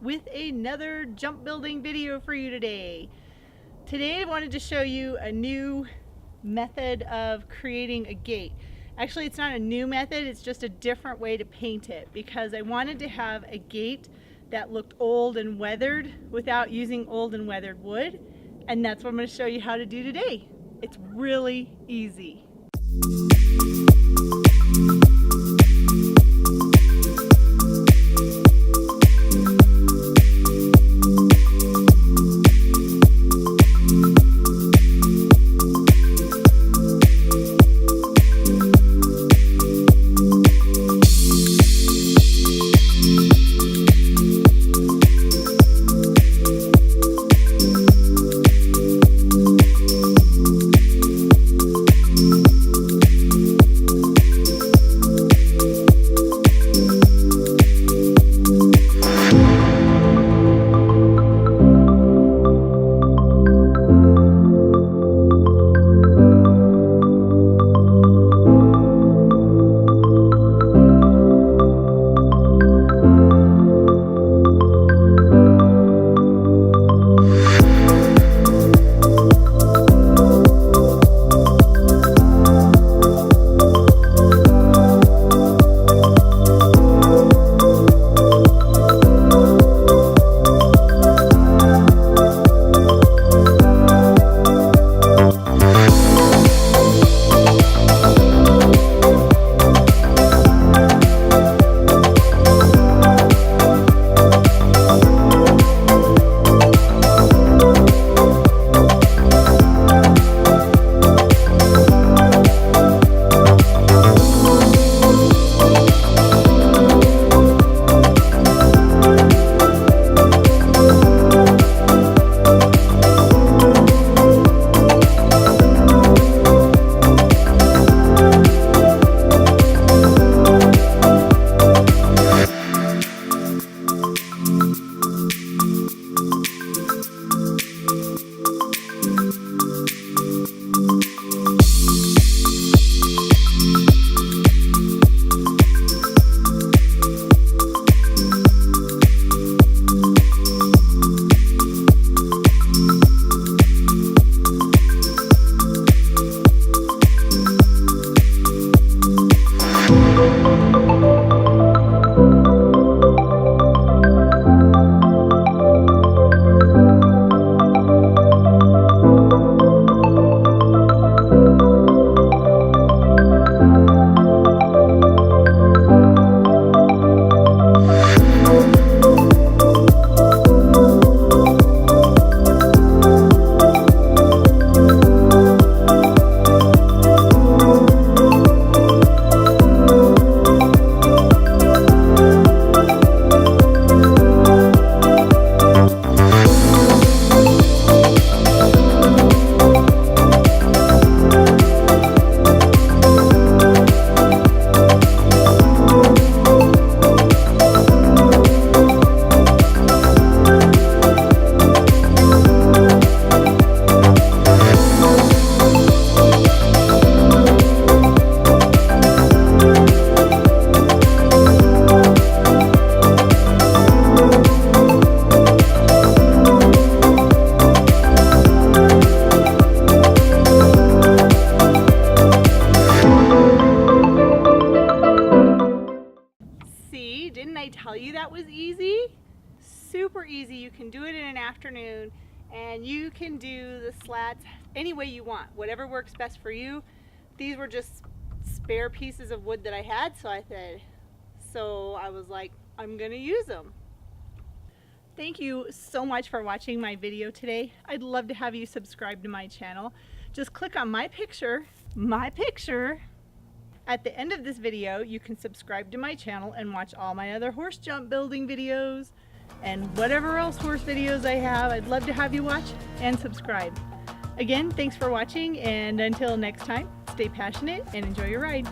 with another jump building video for you today. Today I wanted to show you a new method of creating a gate. Actually, it's not a new method, it's just a different way to paint it, because I wanted to have a gate that looked old and weathered without using old and weathered wood, and that's what I'm going to show you how to do today. It's really easy. Didn't I tell you that was easy? Super easy. You can do it in an afternoon, and you can do the slats any way you want, whatever works best for you. These were just spare pieces of wood that I had, so I was like, I'm gonna use them. Thank you so much for watching my video today. I'd love to have you subscribe to my channel. Just click on my picture. At the end of this video, you can subscribe to my channel and watch all my other horse jump building videos and whatever else horse videos I have. I'd love to have you watch and subscribe. Again, thanks for watching, and until next time, stay passionate and enjoy your ride.